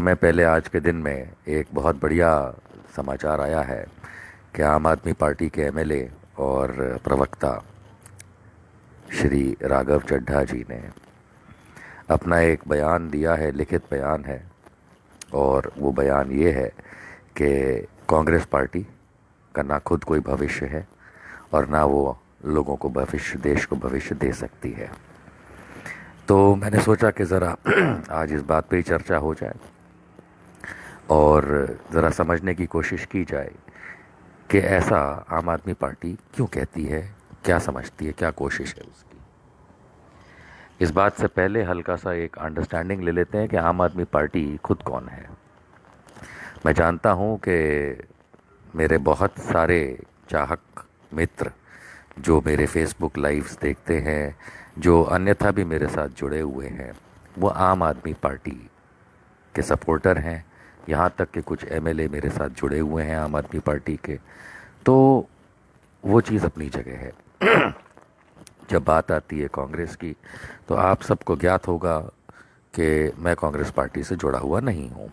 मैं पहले आज के दिन में एक बहुत बढ़िया समाचार आया है कि आम आदमी पार्टी के एमएलए और प्रवक्ता श्री राघव चड्ढा जी ने अपना एक बयान दिया है, लिखित बयान है। और वो बयान ये है कि कांग्रेस पार्टी का ना खुद कोई भविष्य है और ना वो लोगों को भविष्य, देश को भविष्य दे सकती है। तो मैंने सोचा कि ज़रा आज इस बात पे ही चर्चा हो जाए और ज़रा समझने की कोशिश की जाए कि ऐसा आम आदमी पार्टी क्यों कहती है, क्या समझती है, क्या कोशिश है उसकी। इस बात से पहले हल्का सा एक अंडरस्टैंडिंग ले लेते हैं कि आम आदमी पार्टी खुद कौन है। मैं जानता हूं कि मेरे बहुत सारे चाहक मित्र जो मेरे फेसबुक लाइव्स देखते हैं, जो अन्यथा भी मेरे साथ जुड़े हुए हैं, वो आम आदमी पार्टी के सपोर्टर हैं। यहाँ तक कि कुछ एमएलए मेरे साथ जुड़े हुए हैं आम आदमी पार्टी के। तो वो चीज़ अपनी जगह है। जब बात आती है कांग्रेस की, तो आप सबको ज्ञात होगा कि मैं कांग्रेस पार्टी से जुड़ा हुआ नहीं हूँ।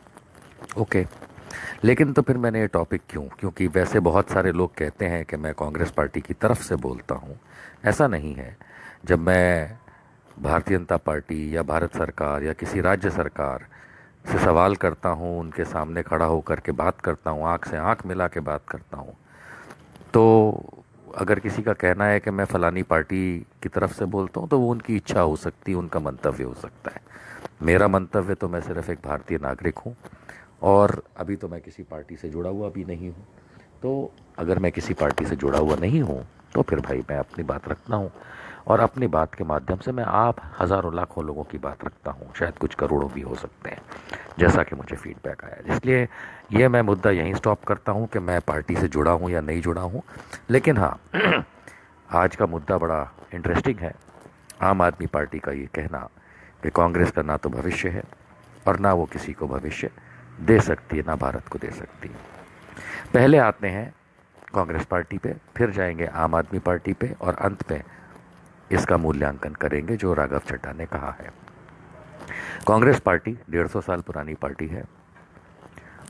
ओके, लेकिन तो फिर मैंने ये टॉपिक क्यों, क्योंकि वैसे बहुत सारे लोग कहते हैं कि मैं कांग्रेस पार्टी की तरफ से बोलता हूँ। ऐसा नहीं है। जब मैं भारतीय जनता पार्टी या भारत सरकार या किसी राज्य सरकार से सवाल करता हूँ, उनके सामने खड़ा होकर के बात करता हूँ, आँख से आँख मिला के बात करता हूँ, तो अगर किसी का कहना है कि मैं फलानी पार्टी की तरफ से बोलता हूँ, तो वो उनकी इच्छा हो सकती है, उनका मंतव्य हो सकता है। मेरा मंतव्य तो मैं सिर्फ एक भारतीय नागरिक हूँ और अभी तो मैं किसी पार्टी से जुड़ा हुआ भी नहीं हूँ। तो अगर मैं किसी पार्टी से जुड़ा हुआ नहीं हूँ तो फिर भाई मैं अपनी बात रखता हूँ और अपनी बात के माध्यम से मैं आप हज़ारों लाखों लोगों की बात रखता हूँ, शायद कुछ करोड़ों भी हो सकते हैं, जैसा कि मुझे फीडबैक आया। इसलिए ये मैं मुद्दा यहीं स्टॉप करता हूँ कि मैं पार्टी से जुड़ा हूँ या नहीं जुड़ा हूँ। लेकिन हाँ, आज का मुद्दा बड़ा इंटरेस्टिंग है। आम आदमी पार्टी का ये कहना कि कांग्रेस का ना तो भविष्य है और ना वो किसी को भविष्य दे सकती है, ना भारत को दे सकती है। पहले आते हैं कांग्रेस पार्टी पे, फिर जाएंगे आम आदमी पार्टी पे और अंत पे इसका मूल्यांकन करेंगे जो राघव चड्ढा ने कहा है। कांग्रेस पार्टी 150 साल पुरानी पार्टी है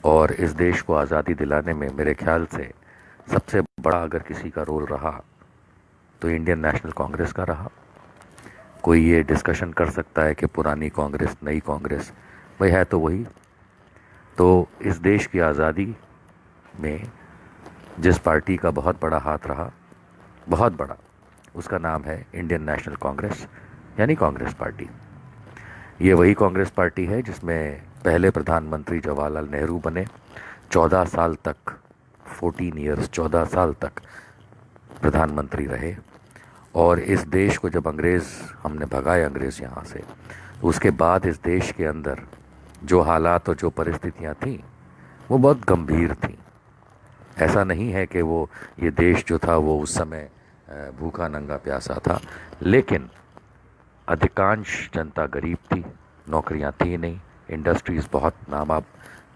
और इस देश को आज़ादी दिलाने में मेरे ख्याल से सबसे बड़ा अगर किसी का रोल रहा तो इंडियन नेशनल कांग्रेस का रहा। कोई ये डिस्कशन कर सकता है कि पुरानी कांग्रेस, नई कांग्रेस, वही है तो वही। तो इस देश की आज़ादी में जिस पार्टी का बहुत बड़ा हाथ रहा, बहुत बड़ा, उसका नाम है इंडियन नेशनल कांग्रेस, यानी कांग्रेस पार्टी। ये वही कांग्रेस पार्टी है जिसमें पहले प्रधानमंत्री जवाहरलाल नेहरू बने। 14 साल तक, 14 ईयर्स, 14 साल तक प्रधानमंत्री रहे। और इस देश को जब हमने भगाए अंग्रेज़ यहाँ से, तो उसके बाद इस देश के अंदर जो हालात और जो परिस्थितियाँ थीं वो बहुत गंभीर थीं। ऐसा नहीं है कि वो ये देश जो था वो उस समय भूखा नंगा प्यासा था, लेकिन अधिकांश जनता गरीब थी, नौकरियां थी नहीं, इंडस्ट्रीज़ बहुत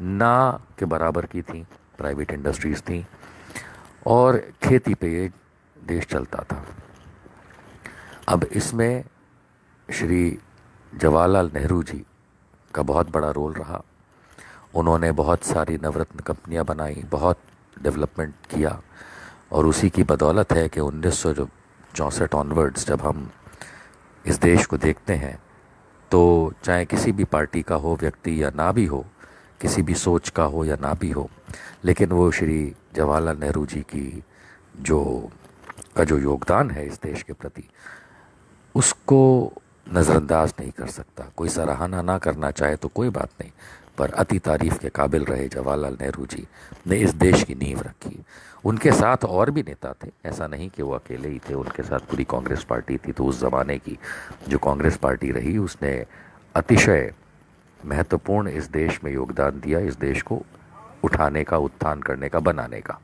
ना के बराबर की थी, प्राइवेट इंडस्ट्रीज़ थी और खेती पे ये देश चलता था। अब इसमें श्री जवाहरलाल नेहरू जी का बहुत बड़ा रोल रहा। उन्होंने बहुत सारी नवरत्न कंपनियां बनाई, बहुत डेवलपमेंट किया और उसी की बदौलत है कि 1964 ऑनवर्ड्स जब हम इस देश को देखते हैं, तो चाहे किसी भी पार्टी का हो व्यक्ति या ना भी हो, किसी भी सोच का हो या ना भी हो, लेकिन वो श्री जवाहरलाल नेहरू जी की जो जो योगदान है इस देश के प्रति, उसको नज़रअंदाज नहीं कर सकता। कोई सराहना ना करना चाहे तो कोई बात नहीं, पर अति तारीफ के काबिल रहे जवाहरलाल नेहरू जी ने इस देश की नींव रखी। उनके साथ और भी नेता थे, ऐसा नहीं कि वो अकेले ही थे, उनके साथ पूरी कांग्रेस पार्टी थी। तो उस ज़माने की जो कांग्रेस पार्टी रही, उसने अतिशय महत्वपूर्ण इस देश में योगदान दिया, इस देश को उठाने का, उत्थान करने का, बनाने का।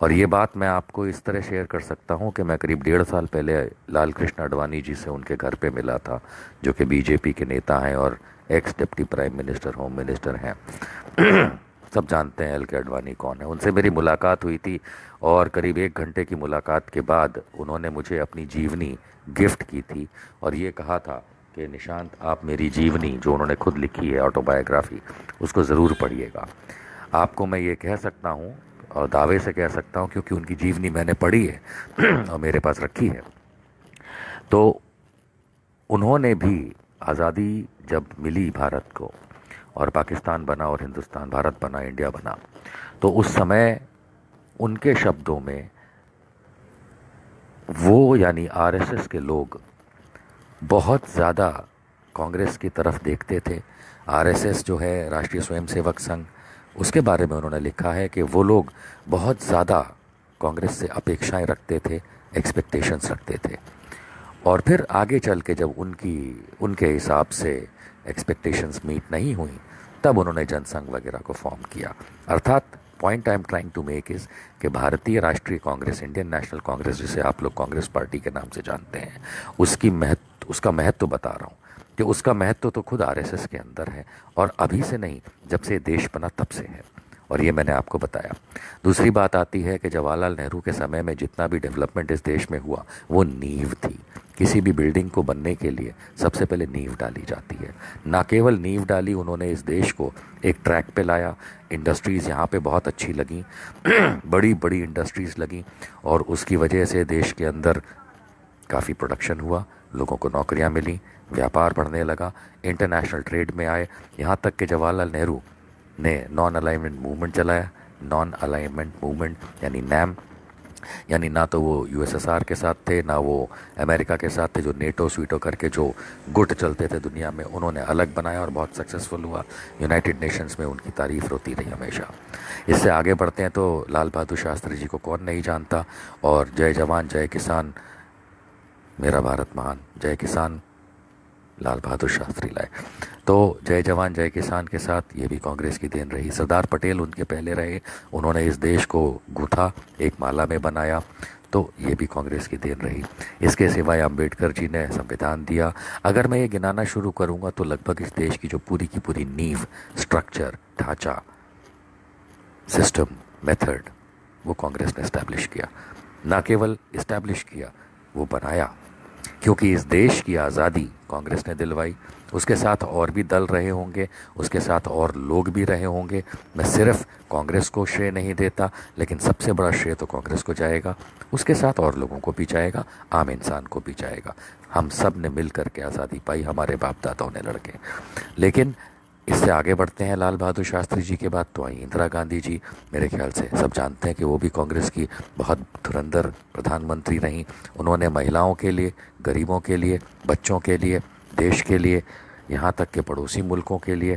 और ये बात मैं आपको इस तरह शेयर कर सकता हूँ कि मैं करीब 1.5 साल पहले लाल कृष्ण आडवाणी जी से उनके घर पे मिला था, जो कि बीजेपी के नेता हैं और x deputy prime minister, home minister हैं। सब जानते हैं एल के आडवाणी कौन है। उनसे मेरी मुलाकात हुई थी और करीब 1 घंटे की मुलाकात के बाद उन्होंने मुझे अपनी जीवनी गिफ्ट की थी और ये कहा था कि निशांत, आप मेरी जीवनी जो उन्होंने खुद लिखी है, ऑटोबायोग्राफी, उसको ज़रूर पढ़िएगा। आपको मैं ये कह सकता हूँ और दावे से कह सकता हूँ, क्योंकि उनकी जीवनी मैंने पढ़ी है और मेरे पास रखी है। तो उन्होंने भी आज़ादी जब मिली भारत को और पाकिस्तान बना और हिंदुस्तान, भारत बना, इंडिया बना, तो उस समय उनके शब्दों में वो यानी आरएसएस के लोग बहुत ज़्यादा कांग्रेस की तरफ देखते थे। आरएसएस जो है, राष्ट्रीय स्वयंसेवक संघ, उसके बारे में उन्होंने लिखा है कि वो लोग बहुत ज़्यादा कांग्रेस से अपेक्षाएं रखते थे, एक्सपेक्टेशंस रखते थे। और फिर आगे चल के जब उनके हिसाब से एक्सपेक्टेशंस मीट नहीं हुई, तब उन्होंने जनसंघ वगैरह को फॉर्म किया। अर्थात point I am trying to make is कि भारतीय राष्ट्रीय कांग्रेस, इंडियन नेशनल कांग्रेस, जिसे आप लोग कांग्रेस पार्टी के नाम से जानते हैं, उसका महत्व बता रहा हूँ कि उसका महत्व तो खुद आरएसएस के अंदर है, और अभी से नहीं, जब से देश बना तब से है, और ये मैंने आपको बताया। दूसरी बात आती है कि जवाहरलाल नेहरू के समय में जितना भी डेवलपमेंट इस देश में हुआ, वो नींव थी। किसी भी बिल्डिंग को बनने के लिए सबसे पहले नींव डाली जाती है। ना केवल नींव डाली, उन्होंने इस देश को एक ट्रैक पे लाया। इंडस्ट्रीज़ यहाँ पे बहुत अच्छी लगी बड़ी बड़ी इंडस्ट्रीज़ लगी, और उसकी वजह से देश के अंदर काफ़ी प्रोडक्शन हुआ, लोगों को नौकरियाँ मिली, व्यापार बढ़ने लगा, इंटरनेशनल ट्रेड में आए। यहाँ तक कि जवाहरलाल नेहरू ने नॉन अलाइनमेंट मूवमेंट चलाया। नॉन अलाइनमेंट मूवमेंट यानी नैम, यानी ना तो वो यूएसएसआर के साथ थे, ना वो अमेरिका के साथ थे, जो नेटो स्वीटो करके जो गुट चलते थे दुनिया में, उन्होंने अलग बनाया और बहुत सक्सेसफुल हुआ। यूनाइटेड नेशंस में उनकी तारीफ होती रही हमेशा। इससे आगे बढ़ते हैं तो लाल बहादुर शास्त्री जी को कौन नहीं जानता, और जय जवान जय किसान, मेरा भारत महान, जय किसान, लाल बहादुर शास्त्री लाए। तो जय जवान जय किसान के साथ ये भी कांग्रेस की देन रही। सरदार पटेल उनके पहले रहे, उन्होंने इस देश को गूंथा, एक माला में बनाया, तो ये भी कांग्रेस की देन रही। इसके सिवाय अंबेडकर जी ने संविधान दिया। अगर मैं ये गिनाना शुरू करूँगा तो लगभग इस देश की जो पूरी की पूरी नींव, स्ट्रक्चर, ढांचा, सिस्टम, मेथड, वो कांग्रेस ने इस्टेब्लिश किया। ना केवल इस्टेब्लिश किया, वो बनाया, क्योंकि इस देश की आज़ादी कांग्रेस ने दिलवाई। उसके साथ और भी दल रहे होंगे, उसके साथ और लोग भी रहे होंगे। मैं सिर्फ कांग्रेस को श्रेय नहीं देता, लेकिन सबसे बड़ा श्रेय तो कांग्रेस को जाएगा, उसके साथ और लोगों को भी जाएगा, आम इंसान को भी जाएगा। हम सब ने मिल करके आज़ादी पाई, हमारे बाप दादाओं ने लड़के। लेकिन इससे आगे बढ़ते हैं, लाल बहादुर शास्त्री जी के बाद तो आई इंदिरा गांधी जी। मेरे ख्याल से सब जानते हैं कि वो भी कांग्रेस की बहुत धुरंधर प्रधानमंत्री रहीं। उन्होंने महिलाओं के लिए, गरीबों के लिए, बच्चों के लिए, देश के लिए, यहाँ तक के पड़ोसी मुल्कों के लिए,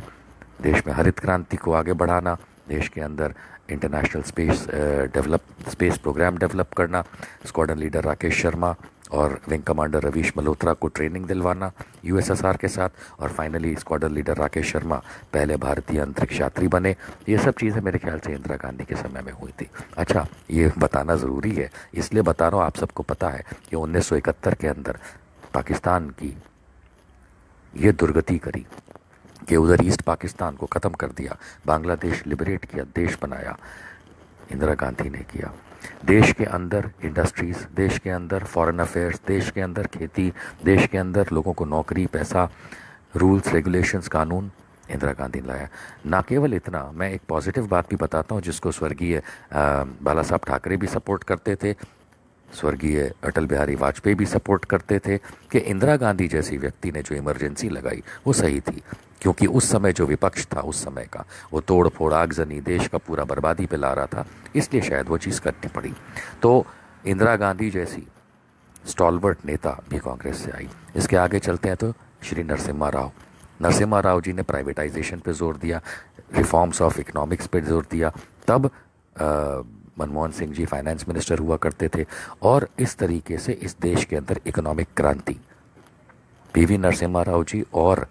देश में हरित क्रांति को आगे बढ़ाना, देश के अंदर इंटरनेशनल स्पेस प्रोग्राम डेवलप करना, स्क्वाड्रन लीडर राकेश शर्मा और विंग कमांडर रवीश मल्होत्रा को ट्रेनिंग दिलवाना यूएसएसआर के साथ, और finally squadron leader Rakesh Sharma पहले भारतीय अंतरिक्ष यात्री बने। ये सब चीज़ें मेरे ख्याल से इंदिरा गांधी के समय में हुई थी। अच्छा, ये बताना ज़रूरी है, इसलिए बता रहा हूँ, आप सबको पता है कि 1971 के अंदर पाकिस्तान की ये दुर्गति करी कि उधर ईस्ट पाकिस्तान को ख़त्म कर दिया, बांग्लादेश लिबरेट किया, देश बनाया, इंदिरा गांधी ने किया। देश के अंदर इंडस्ट्रीज़, देश के अंदर फॉरेन अफेयर्स, देश के अंदर खेती, देश के अंदर लोगों को नौकरी, पैसा, रूल्स रेगुलेशंस, कानून, इंदिरा गांधी ने लाया। ना केवल इतना, मैं एक पॉजिटिव बात भी बताता हूँ जिसको स्वर्गीय बाला साहब ठाकरे भी सपोर्ट करते थे, स्वर्गीय अटल बिहारी वाजपेयी भी सपोर्ट करते थे, कि इंदिरा गांधी जैसी व्यक्ति ने जो इमरजेंसी लगाई वो सही थी, क्योंकि उस समय जो विपक्ष था उस समय का, वो तोड़ फोड़, आगजनी, देश का पूरा बर्बादी पे ला रहा था, इसलिए शायद वो चीज़ करनी पड़ी। तो इंदिरा गांधी जैसी स्टॉलवर्ट नेता भी कांग्रेस से आई। इसके आगे चलते हैं तो श्री नरसिम्हा राव, नरसिम्हा राव जी ने प्राइवेटाइजेशन पे जोर दिया, रिफॉर्म्स ऑफ इकोनॉमिक्स पे जोर दिया। तब मनमोहन सिंह जी फाइनेंस मिनिस्टर हुआ करते थे, और इस तरीके से इस देश के अंदर इकोनॉमिक क्रांति पीवी नरसिम्हा राव जी और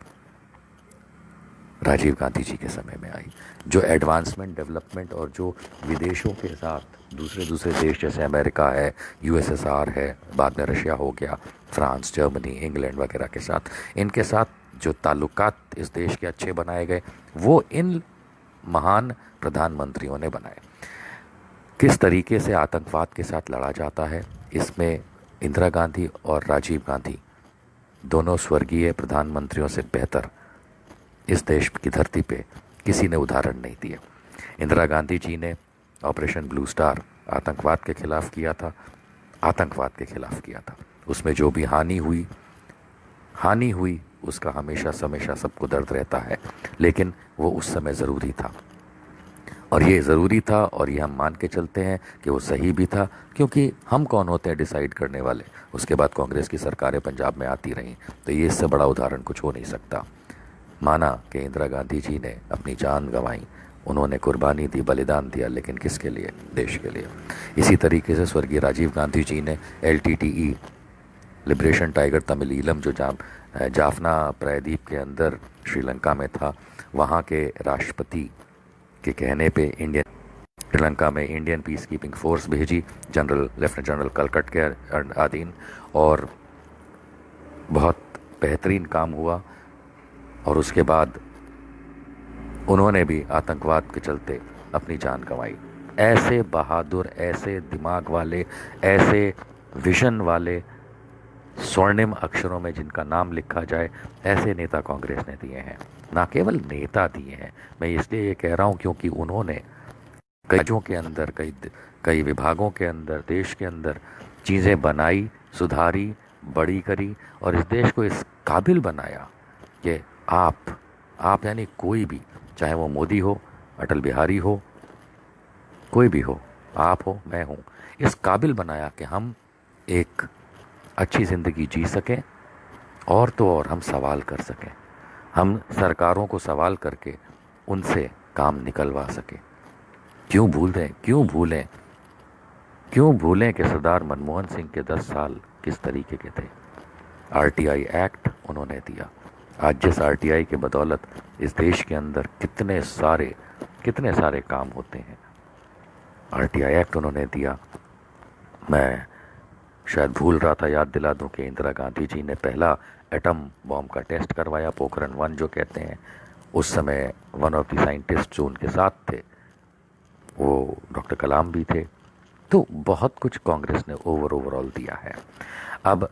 राजीव गांधी जी के समय में आई। जो एडवांसमेंट, डेवलपमेंट, और जो विदेशों के साथ दूसरे दूसरे देश जैसे अमेरिका है, यूएसएसआर है, बाद में रशिया हो गया, फ्रांस, जर्मनी, इंग्लैंड वगैरह के साथ, इनके साथ जो ताल्लुकात इस देश के अच्छे बनाए गए, वो इन महान प्रधानमंत्रियों ने बनाए। किस तरीके से आतंकवाद के साथ लड़ा जाता है, इसमें इंदिरा गांधी और राजीव गांधी दोनों स्वर्गीय प्रधानमंत्रियों से बेहतर इस देश की धरती पे किसी ने उदाहरण नहीं दिए। इंदिरा गांधी जी ने ऑपरेशन ब्लू स्टार आतंकवाद के खिलाफ किया था, आतंकवाद के खिलाफ किया था। उसमें जो भी हानि हुई उसका हमेशा हमेशा सबको दर्द रहता है, लेकिन वो उस समय ज़रूरी था, और ये ज़रूरी था, और ये हम मान के चलते हैं कि वो सही भी था, क्योंकि हम कौन होते हैं डिसाइड करने वाले। उसके बाद कांग्रेस की सरकारें पंजाब में आती रहीं, तो ये इससे बड़ा उदाहरण कुछ हो नहीं सकता। माना कि इंदिरा गांधी जी ने अपनी जान गंवाई, उन्होंने कुर्बानी दी, बलिदान दिया, लेकिन किसके लिए? देश के लिए। इसी तरीके से स्वर्गीय राजीव गांधी जी ने LTTE लिबरेशन टाइगर तमिलीलम जो जाफना प्रायद्वीप के अंदर श्रीलंका में था, वहाँ के राष्ट्रपति के कहने पे श्रीलंका में इंडियन पीस कीपिंग फोर्स भेजी, लेफ्टिनेंट जनरल कलकट के अधीन, और बहुत बेहतरीन काम हुआ। और उसके बाद उन्होंने भी आतंकवाद के चलते अपनी जान गंवाई। ऐसे बहादुर, ऐसे दिमाग वाले, ऐसे विजन वाले, स्वर्णिम अक्षरों में जिनका नाम लिखा जाए, ऐसे नेता कांग्रेस ने दिए हैं। ना केवल नेता दिए हैं, मैं इसलिए ये कह रहा हूँ क्योंकि उन्होंने कई राज्यों के अंदर, कई विभागों के अंदर, देश के अंदर चीज़ें बनाई, सुधारी, बड़ी करी, और इस देश को इस काबिल बनाया कि आप यानी कोई भी, चाहे वो मोदी हो, अटल बिहारी हो, कोई भी हो, आप हो, मैं हूँ, इस काबिल बनाया कि हम एक अच्छी ज़िंदगी जी सकें, और तो और हम सवाल कर सकें, हम सरकारों को सवाल करके उनसे काम निकलवा सकें। क्यों भूलें कि सरदार मनमोहन सिंह के 10 साल किस तरीके के थे। RTI एक्ट उन्होंने दिया। आज जिस RTI के बदौलत इस देश के अंदर कितने सारे काम होते हैं, RTI एक्ट उन्होंने दिया। मैं शायद भूल रहा था, याद दिला दूं कि इंदिरा गांधी जी ने पहला एटम बॉम्ब का टेस्ट करवाया, पोखरण 1 जो कहते हैं। उस समय वन ऑफ द साइंटिस्ट जो उनके साथ थे वो डॉक्टर कलाम भी थे। तो बहुत कुछ कांग्रेस ने ओवरऑल दिया है। अब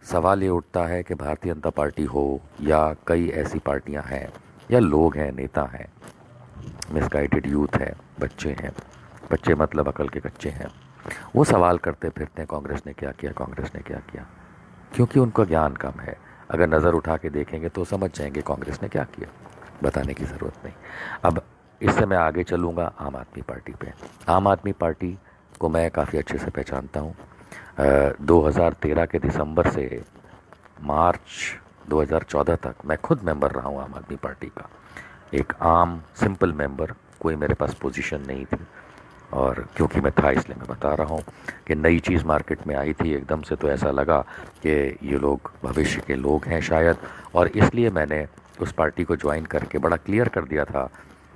सवाल ये उठता है कि भारतीय जनता पार्टी हो या कई ऐसी पार्टियां हैं या लोग हैं, नेता हैं, मिसगाइडेड यूथ है, बच्चे मतलब अकल के कच्चे हैं, वो सवाल करते फिरते हैं कांग्रेस ने क्या किया, क्योंकि उनको ज्ञान कम है। अगर नज़र उठा के देखेंगे तो समझ जाएंगे कांग्रेस ने क्या किया, बताने की ज़रूरत नहीं। अब इससे मैं आगे चलूँगा आम आदमी पार्टी पे। आम आदमी पार्टी को मैं काफ़ी अच्छे से पहचानता हूँ। 2013 के दिसंबर से मार्च 2014 तक मैं खुद मेंबर रहा हूँ आम आदमी पार्टी का, एक आम सिंपल मेंबर। कोई मेरे पास पोजीशन नहीं थी, और क्योंकि मैं था इसलिए मैं बता रहा हूँ कि नई चीज़ मार्केट में आई थी एकदम से, तो ऐसा लगा कि ये लोग भविष्य के लोग हैं शायद, और इसलिए मैंने उस पार्टी को ज्वाइन करके बड़ा क्लियर कर दिया था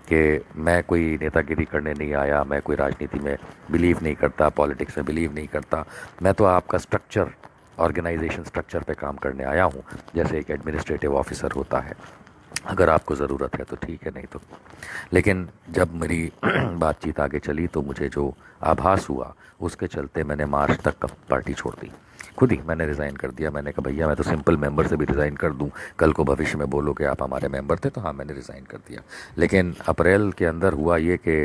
कि मैं कोई नेतागिरी करने नहीं आया, मैं कोई राजनीति में बिलीव नहीं करता, पॉलिटिक्स में बिलीव नहीं करता, मैं तो आपका स्ट्रक्चर, ऑर्गेनाइजेशन स्ट्रक्चर पे काम करने आया हूँ, जैसे एक एडमिनिस्ट्रेटिव ऑफिसर होता है। अगर आपको ज़रूरत है तो ठीक है, नहीं तो। लेकिन जब मेरी बातचीत आगे चली तो मुझे जो आभास हुआ उसके चलते मैंने मार्च तक पार्टी छोड़ दी। खुद ही मैंने रिज़ाइन कर दिया। मैंने कहा भैया मैं तो सिंपल मेंबर से भी रिज़ाइन कर दूं, कल को भविष्य में बोलो कि आप हमारे मेंबर थे, तो हाँ मैंने रिज़ाइन कर दिया। लेकिन अप्रैल के अंदर हुआ ये कि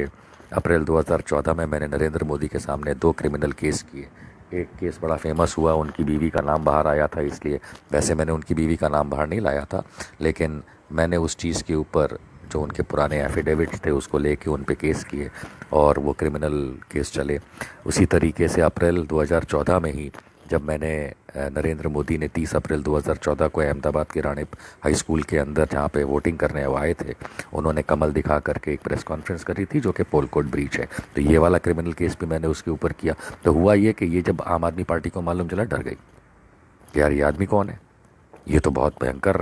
अप्रैल 2014 में मैंने नरेंद्र मोदी के सामने 2 क्रिमिनल केस किए। एक केस बड़ा फेमस हुआ, उनकी बीवी का नाम बाहर आया था, इसलिए वैसे मैंने उनकी बीवी का नाम बाहर नहीं लाया था, लेकिन मैंने उस चीज़ के ऊपर जो उनके पुराने एफिडेविट्स थे उसको लेके उन पे केस किए और वो क्रिमिनल केस चले। उसी तरीके से अप्रैल 2014 में ही जब मैंने नरेंद्र मोदी ने 30 अप्रैल 2014 को अहमदाबाद के रानी हाई स्कूल के अंदर जहाँ पे वोटिंग करने वो आए थे, उन्होंने कमल दिखा करके एक प्रेस कॉन्फ्रेंस करी थी जो कि पोल कोड ब्रीच है, तो ये वाला क्रिमिनल केस भी मैंने उसके ऊपर किया। तो हुआ ये कि ये जब आम आदमी पार्टी को मालूम चला, डर गई कि यार ये आदमी कौन है, ये तो बहुत भयंकर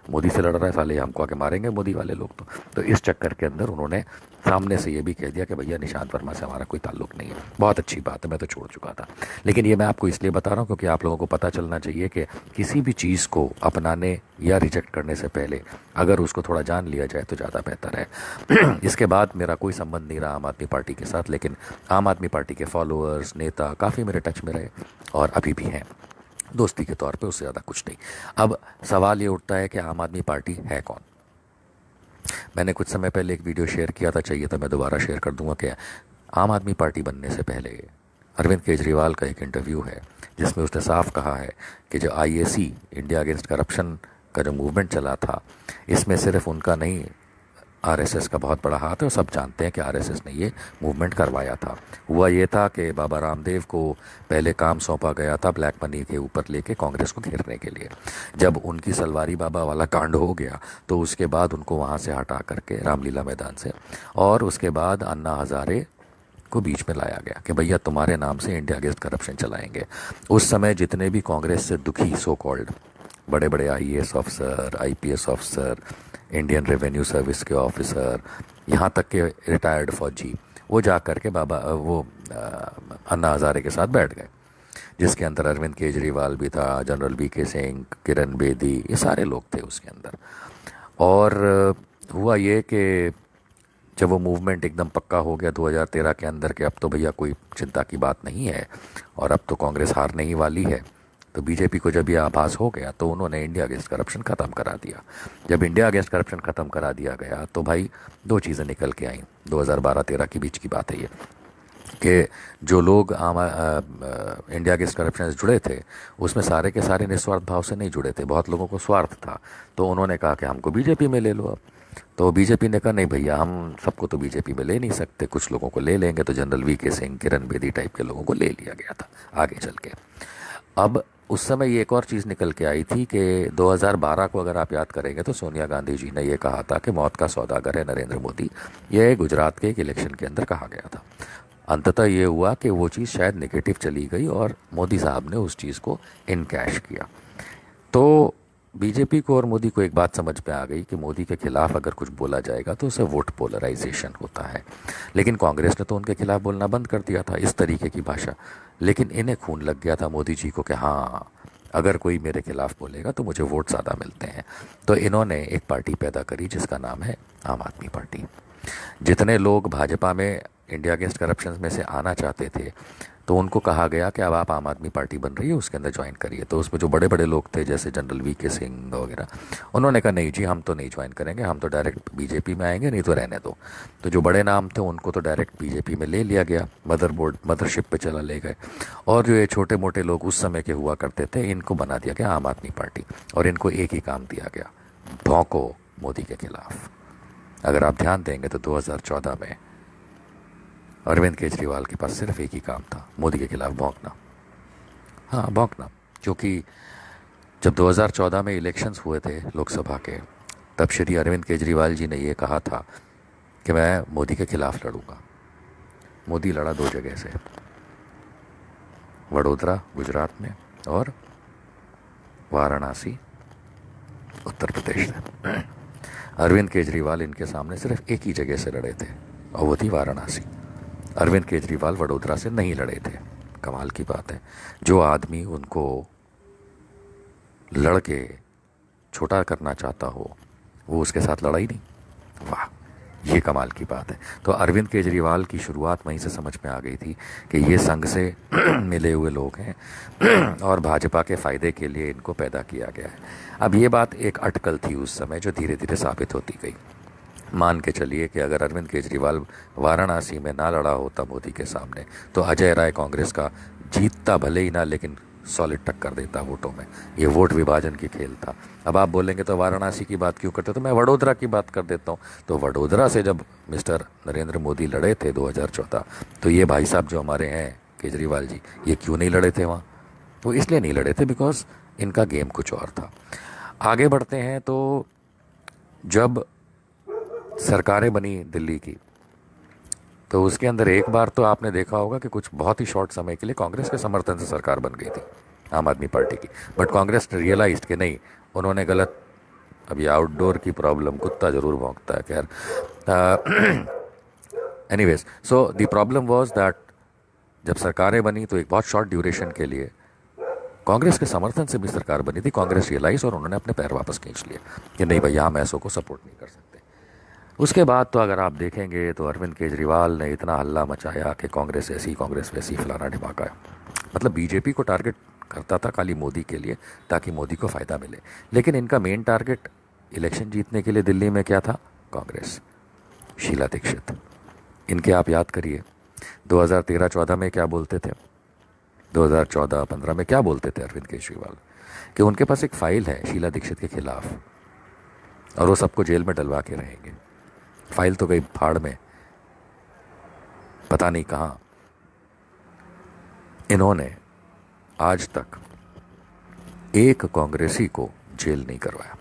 मोदी से लड़ रहा है, साले हमको आके मारेंगे मोदी वाले लोग। तो इस चक्कर के अंदर उन्होंने सामने से ये भी कह दिया कि भैया निशांत वर्मा से हमारा कोई ताल्लुक नहीं है। बहुत अच्छी बात है, मैं तो छोड़ चुका था, लेकिन ये मैं आपको इसलिए बता रहा हूँ क्योंकि आप लोगों को पता चलना चाहिए कि किसी भी चीज़ को अपनाने या रिजेक्ट करने से पहले अगर उसको थोड़ा जान लिया जाए तो ज़्यादा बेहतर है। इसके बाद मेरा कोई संबंध नहीं रहा आम आदमी पार्टी के साथ, लेकिन आम आदमी पार्टी के फॉलोअर्स, नेता काफ़ी मेरे टच में रहे और अभी भी हैं। दोस्ती के तौर पे, उससे ज़्यादा कुछ नहीं। अब सवाल ये उठता है कि आम आदमी पार्टी है कौन। मैंने कुछ समय पहले एक वीडियो शेयर किया था, चाहिए तो मैं दोबारा शेयर कर दूंगा कि आम आदमी पार्टी बनने से पहले अरविंद केजरीवाल का एक इंटरव्यू है जिसमें उसने साफ कहा है कि जो आईएसी, इंडिया अगेंस्ट करप्शन का जो मूवमेंट चला था, इसमें सिर्फ उनका नहीं, आरएसएस का बहुत बड़ा हाथ है। और सब जानते हैं कि आरएसएस ने ये मूवमेंट करवाया था। हुआ ये था कि बाबा रामदेव को पहले काम सौंपा गया था ब्लैक मनी के ऊपर लेके कांग्रेस को घेरने के लिए। जब उनकी सलवारी बाबा वाला कांड हो गया तो उसके बाद उनको वहाँ से हटा करके, रामलीला मैदान से, और उसके बाद अन्ना हजारे को बीच में लाया गया कि भैया तुम्हारे नाम से इंडिया अगेंस्ट करप्शन चलाएंगे। उस समय जितने भी कांग्रेस से दुखी सो कॉल्ड बड़े बड़े IAS officer, IPS officer, Indian revenue service के ऑफिसर, यहाँ तक के रिटायर्ड फौजी, वो जा कर के अन्ना हजारे के साथ बैठ गए, जिसके अंदर अरविंद केजरीवाल भी था, जनरल वीके सिंह, किरण बेदी, ये सारे लोग थे उसके अंदर। और हुआ ये कि जब वो मूवमेंट एकदम पक्का हो गया 2013 के अंदर कि अब तो भैया कोई चिंता की बात नहीं है और अब तो कांग्रेस हारने ही वाली है, तो बीजेपी को जब ये आभास हो गया तो उन्होंने इंडिया अगेंस्ट करप्शन ख़त्म करा दिया। जब इंडिया अगेंस्ट करप्शन ख़त्म करा दिया गया तो भाई दो चीज़ें निकल के आईं। 2012-13 के बीच की बात है ये, कि जो लोग इंडिया अगेंस्ट करप्शन से जुड़े थे उसमें सारे के सारे निस्वार्थ भाव से नहीं जुड़े थे, बहुत लोगों को स्वार्थ था। तो उन्होंने कहा कि हमको बीजेपी में ले लो। अब तो बीजेपी ने कहा नहीं भैया, हम सबको तो बीजेपी में ले नहीं सकते, कुछ लोगों को ले लेंगे। तो general VK Singh, Kiran Bedi type के लोगों को ले लिया गया था आगे चल के। अब उस समय ये एक और चीज़ निकल के आई थी कि 2012 को अगर आप याद करेंगे तो सोनिया गांधी जी ने ये कहा था कि मौत का सौदागर है नरेंद्र मोदी। ये गुजरात के एक इलेक्शन के अंदर कहा गया था। अंततः ये हुआ कि वो चीज़ शायद नेगेटिव चली गई और मोदी साहब ने उस चीज़ को इनकैश किया। तो बीजेपी को और मोदी को एक बात समझ में आ गई कि मोदी के खिलाफ अगर कुछ बोला जाएगा तो उससे वोट पोलराइजेशन होता है। लेकिन कांग्रेस ने तो उनके खिलाफ बोलना बंद कर दिया था इस तरीके की भाषा। लेकिन इन्हें खून लग गया था मोदी जी को कि हाँ, अगर कोई मेरे खिलाफ बोलेगा तो मुझे वोट ज़्यादा मिलते हैं। तो इन्होंने एक पार्टी पैदा करी जिसका नाम है आम आदमी पार्टी। जितने लोग भाजपा में इंडिया अगेंस्ट करप्शन में से आना चाहते थे तो उनको कहा गया कि अब आप आम आदमी पार्टी बन रही है, उसके अंदर ज्वाइन करिए। तो उसमें जो बड़े बड़े लोग थे जैसे जनरल वीके सिंह वगैरह, उन्होंने कहा नहीं जी, हम तो नहीं ज्वाइन करेंगे, हम तो डायरेक्ट बीजेपी में आएंगे, नहीं तो रहने दो। तो जो बड़े नाम थे उनको तो डायरेक्ट बीजेपी में ले लिया गया, मदरशिप पे चला ले गए। और जो ये छोटे मोटे लोग उस समय के हुआ करते थे, इनको बना दिया गया आम आदमी पार्टी। और इनको एक ही काम दिया गया, भौंको मोदी के खिलाफ। अगर आप ध्यान देंगे तो 2014 में अरविंद केजरीवाल के पास सिर्फ एक ही काम था, मोदी के खिलाफ भौंकना। हाँ, भौंकना। क्योंकि जब 2014 में इलेक्शंस हुए थे लोकसभा के, तब श्री अरविंद केजरीवाल जी ने ये कहा था कि मैं मोदी के खिलाफ लड़ूंगा। मोदी लड़ा दो जगह से, वडोदरा गुजरात में और वाराणसी उत्तर प्रदेश में। अरविंद केजरीवाल इनके सामने सिर्फ एक ही जगह से लड़े थे और वो थी वाराणसी। अरविंद केजरीवाल वडोदरा से नहीं लड़े थे। कमाल की बात है, जो आदमी उनको लड़के छोटा करना चाहता हो वो उसके साथ लड़ा ही नहीं। वाह, ये कमाल की बात है। तो अरविंद केजरीवाल की शुरुआत वहीं से समझ में आ गई थी कि ये संघ से मिले हुए लोग हैं और भाजपा के फ़ायदे के लिए इनको पैदा किया गया है। अब ये बात एक अटकल थी उस समय जो धीरे धीरे साबित होती गई। मान के चलिए कि अगर अरविंद केजरीवाल वाराणसी में ना लड़ा होता मोदी के सामने तो अजय राय कांग्रेस का जीतता भले ही ना, लेकिन सॉलिड टक्कर देता वोटों में। ये वोट विभाजन की खेल था। अब आप बोलेंगे तो वाराणसी की बात क्यों करते, तो मैं वडोदरा की बात कर देता हूँ। तो वडोदरा से जब मिस्टर नरेंद्र मोदी लड़े थे 2014, तो ये भाई साहब जो हमारे हैं केजरीवाल जी, ये क्यों नहीं लड़े थे वहाँ? वो इसलिए नहीं लड़े थे बिकॉज इनका गेम कुछ और था। आगे बढ़ते हैं तो जब सरकारें बनी दिल्ली की तो उसके अंदर एक बार तो आपने देखा होगा कि कुछ बहुत ही शॉर्ट समय के लिए कांग्रेस के समर्थन से सरकार बन गई थी आम आदमी पार्टी की। बट कांग्रेस ने रियलाइज्ड कि नहीं, उन्होंने गलत। अब ये आउटडोर की प्रॉब्लम, कुत्ता जरूर भौंकता है, खैर। Anyways, so the problem was that जब सरकारें बनी तो एक बहुत शॉर्ट ड्यूरेशन के लिए कांग्रेस के समर्थन से भी सरकार बनी थी। कांग्रेस रियलाइज और उन्होंने अपने पैर वापस खींच लिए कि नहीं भैया, हम ऐसों को सपोर्ट नहीं कर सकते। उसके बाद तो अगर आप देखेंगे तो अरविंद केजरीवाल ने इतना हल्ला मचाया कि कांग्रेस ऐसी, कांग्रेस वैसी, फलाना ढिमाका। मतलब बीजेपी को टारगेट करता था खाली मोदी के लिए, ताकि मोदी को फ़ायदा मिले। लेकिन इनका मेन टारगेट इलेक्शन जीतने के लिए दिल्ली में क्या था? कांग्रेस, शीला दीक्षित। इनके आप याद करिए 2013-14 में क्या बोलते थे, 2014-15 में क्या बोलते थे अरविंद केजरीवाल, कि उनके पास एक फाइल है शीला दीक्षित के खिलाफ और वो सबको जेल में डलवा के रहेंगे। फाइल तो गई फाड़ में, पता नहीं कहाँ। इन्होंने आज तक एक कांग्रेसी को जेल नहीं करवाया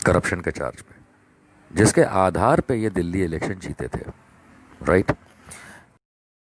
करप्शन के चार्ज पे, जिसके आधार पे ये दिल्ली इलेक्शन जीते थे, राइट।